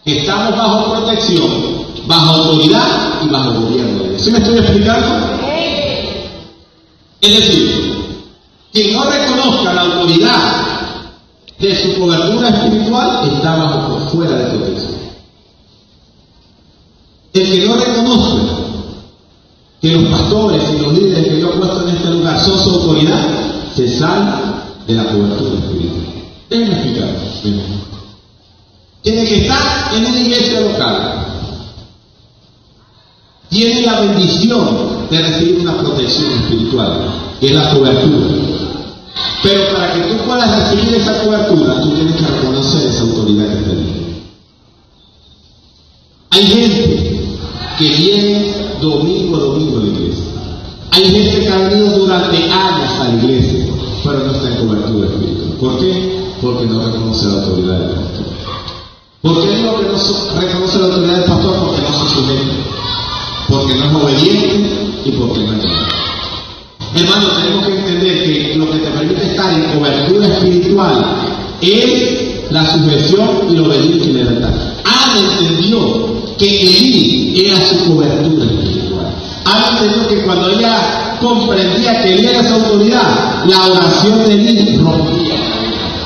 Estamos bajo protección, bajo autoridad y bajo gobierno de Dios. ¿Sí me estoy explicando? Es decir, quien no reconozca la autoridad de su cobertura espiritual está bajo fuera de protección. El que no reconozca que los pastores y los líderes que yo he puesto en este lugar son su autoridad, se sale de la cobertura espiritual. Déjenme explicar. Tiene que estar en una iglesia local. Tiene la bendición de recibir una protección espiritual, que es la cobertura. Pero para que tú puedas recibir esa cobertura, tú tienes que reconocer esa autoridad que te dio. Hay gente que viene domingo a domingo a la iglesia. Hay gente que ha venido durante años a la iglesia, pero no está en cobertura espiritual. ¿Por qué? Porque no reconoce la autoridad del pastor. ¿Por qué digo que no reconoce la autoridad del pastor? Porque no se sujeta, porque no es obediente y porque no es bueno. Hermano, tenemos que entender que lo que te permite estar en cobertura espiritual es la sujeción y la obediencia y la lealtad. Ana entendió que Elí era su cobertura espiritual. Ana entendió que cuando ella comprendía que Elí era su autoridad, la oración de Elí rompía.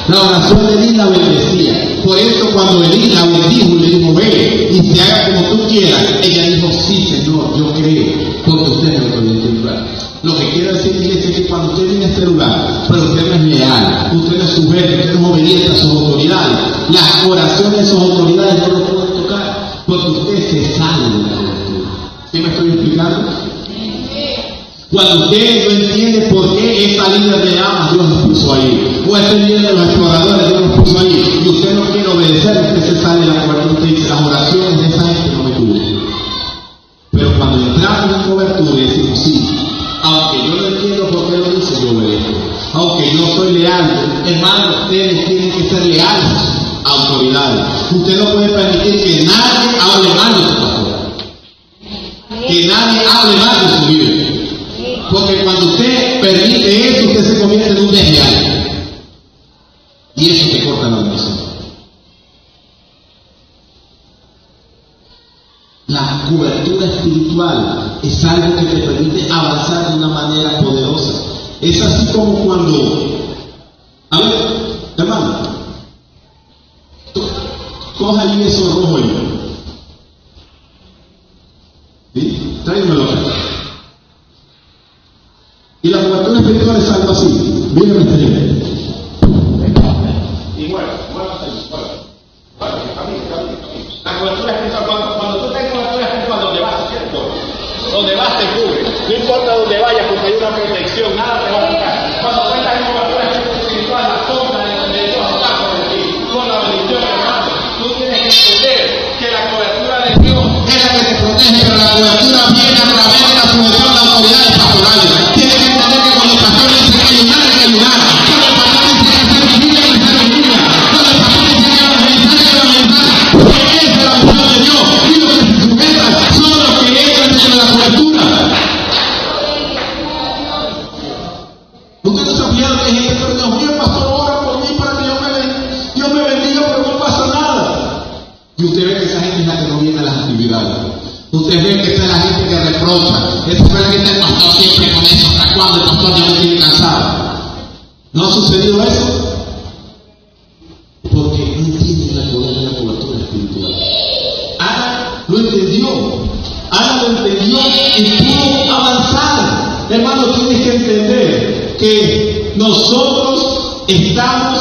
La oración de Elí la bendecía. Por eso cuando Elí la bendijo y le dijo, ve y se haga como tú quieras, ella dijo, sí Señor, yo creo, porque usted es la autoridad espiritual. Lo que quiero decir, iglesia, es que cuando usted viene a este lugar, pero usted no es leal, usted no es sujeto, usted no es obediente a sus autoridades, las oraciones de sus autoridades no lo pueden tocar, porque usted se sale de la cobertura. ¿Sí me estoy explicando? Cuando usted no entiende por qué esa líder de amas Dios nos puso ahí, o ese líder de los exploradores Dios nos puso ahí, y usted no quiere obedecer, usted se sale de la cobertura, usted dice, las oraciones de esa gente no me cubren. Pero cuando entramos en cobertura y decimos, sí, aunque yo no entiendo por qué lo dice, yo obedezco. Aunque yo soy leal, hermano, ustedes tienen que ser leales a autoridades. Usted no puede permitir que nadie hable mal de su pastor, que nadie hable mal de su líder. Porque cuando usted permite eso, usted se convierte en un desleal. Y eso te corta la bendición. La cobertura espiritual es algo que te permite avanzar de una manera poderosa. Es así como cuando, a ver, hermano, coja ahí eso rojo ahí. ¿Sí? Tráemelo acá. Y la cobertura espiritual es algo así. Miren este nivel. Y bueno, la cobertura espiritual, cuando tú tengas cobertura espiritual, donde vas, ¿cierto? Donde vas te cubre. No importa dónde vayas, porque hay una protección, nada te va a tocar. Cuando tú estás en cobertura espiritual, la sombra de Dios está sobre ti, con la bendición, hermano. Tú tienes que entender que la cobertura de Dios es la que te protege, pero la cobertura viene a través de la sujeción de las autoridades pastorales. Tienes que entender que cuando el pastor dice que ayudar, hay que ayudar. Cuando el pastor dice que hacer vigilia, hay que hacer vigilia. Cuando el pastor dice que evangelizar, hay que evangelizar. Porque esa es la voluntad de Dios. Y los que se sujetan son los que entran dentro de la cobertura. Usted no está fijando que hay gente que Dios mío, pastor, ora por mí para que Dios me bendiga, pero no pasa nada. Y usted ve que esa gente es la que no viene a las actividades. Usted ve que esa es la gente que reprocha. Esa es la gente del pastor siempre con eso. ¿Hasta cuándo el pastor ya me tiene cansado? ¿No ha sucedido eso? Porque no entiende la cobertura espiritual. Ana lo entendió. Ana lo entendió y pudo avanzar. Hermano, tienes que entender que nosotros estamos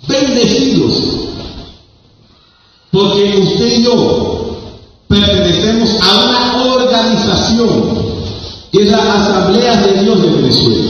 bendecidos. Porque usted y yo pertenecemos a una organización que es la Asamblea de Dios de Venezuela,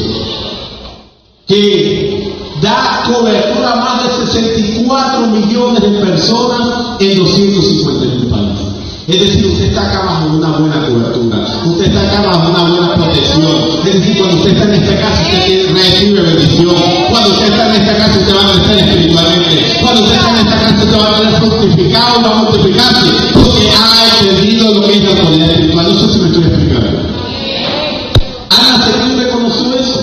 que da cobertura a más de 64 millones de personas en 250.000 países. Es decir, usted está acá bajo una buena cobertura, usted está acá bajo una buena protección. Es decir, cuando usted está en esta casa, usted recibe bendición. Cuando usted está en esta casa, usted va a crecer espiritualmente. Cuando usted está en esta casa, usted va a ser fructificado, va a multiplicarse, porque ha entendido lo que es la autoridad espiritual. No sé si me estoy explicando. Ana se reconoció eso.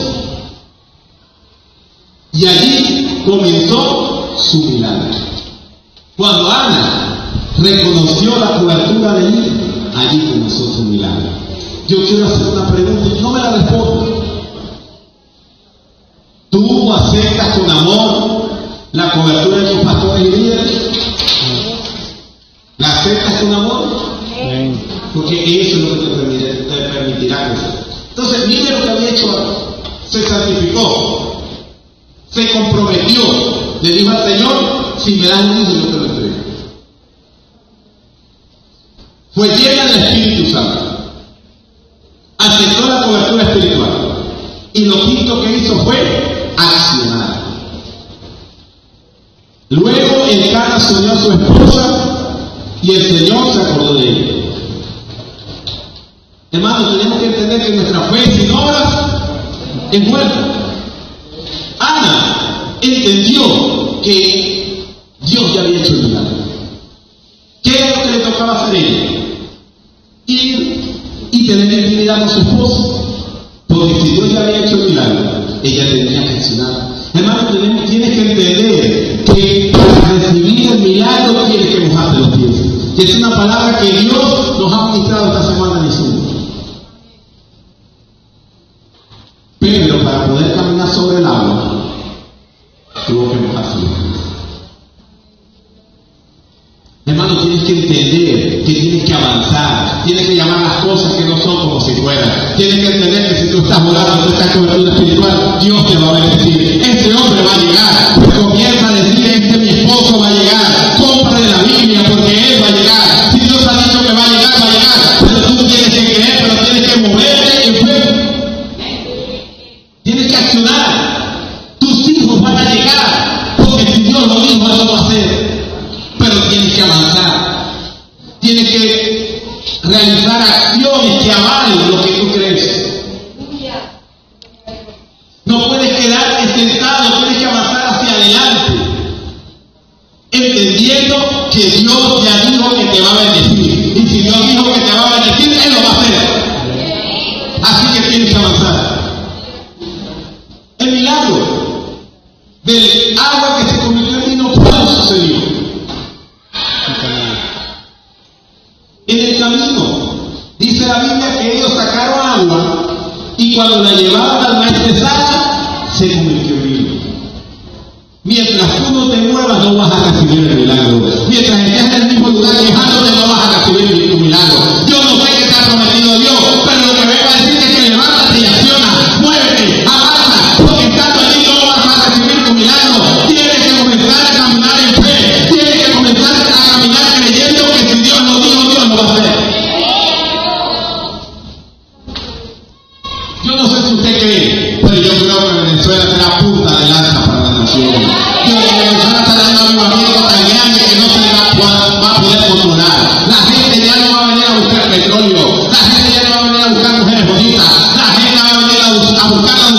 Y allí comenzó su milagro. Cuando Ana reconoció la cobertura de Él, allí comenzó su milagro. Yo quiero hacer una pregunta y no me la respondo. ¿Tú aceptas con amor la cobertura de tus pastores y líderes? ¿La aceptas con amor? Porque eso es lo que te permitirá crecer. Entonces, mire lo que había hecho. Se santificó, se comprometió, le dijo al Señor: si me das un hijo, yo te lo entrego. Fue llena del Espíritu Santo, aceptó la cobertura espiritual, y lo quinto que hizo fue accionar. Luego Elcana soñó a su esposa y el Señor se acordó de ella. Hermanos, tenemos que entender que nuestra fe sin obras es muerta. Ana entendió que Dios ya había hecho el milagro. ¿Qué es lo que le tocaba hacer a ella? Ir y tener intimidad con su esposo. Porque si Dios ya había hecho el milagro, ella tenía que accionar. Hermano, tienes que entender que para recibir el milagro tienes que mojarte los pies. Es una palabra que Dios nos ha ministrado esta semana en Jesús. Pedro, para poder caminar sobre el agua, tuvo que mojarse los pies. Hermano, tienes que entender que tienes que avanzar, tienes que llamar las cosas que no son como si fueran. Tienes que entender que si tú estás orando, tú estás cobertura espiritual, Dios te va a bendecir. Este hombre va a llegar, pues comienza a decir: mi esposo va a llegar, cómprale la Biblia porque él va a llegar. Si Dios ha dicho que va a llegar, pero tú tienes que creer, pero tienes que moverte en fe. Tienes que accionar. Tus hijos van a llegar, porque si Dios lo dijo, eso va a hacer. Pero tienes que avanzar, tienes que realizar acciones que avalen lo que tú crees. No puedes quedarte sentado, tienes que avanzar hacia adelante, entendiendo que Dios ya dijo que te va a bendecir. Y si Dios dijo que te va a bendecir, Él lo va a hacer. Así que tienes que avanzar. El milagro del agua que se convirtió en vino, ¿cuándo sucedió? En el camino. Dice la Biblia que ellos sacaron agua y cuando la llevaban al maestresala se convirtió en vino. Mientras tú no te muevas, no vas a recibir el milagro. Mientras estés en el mismo lugar quejándote, no vas a recibir tu milagro. Yo no sé qué te ha prometido Dios, pero lo que vengo a decirte es que levántate y acciona, muévete, avanza, porque estando allí no vas a recibir tu milagro. Tienes que comenzar a caminar en fe, tienes que comenzar a caminar creyendo que si Dios lo dijo, Dios lo va a hacer. Yo no sé si usted cree, pero yo creo que Venezuela será punta de lanza para la nación. Yo creo que Venezuela será un avivamiento tan grande que no se le va a poder controlar. La gente ya no va a venir a buscar petróleo, la gente ya no va a venir a buscar mujeres bonitas, la gente va a venir a buscar la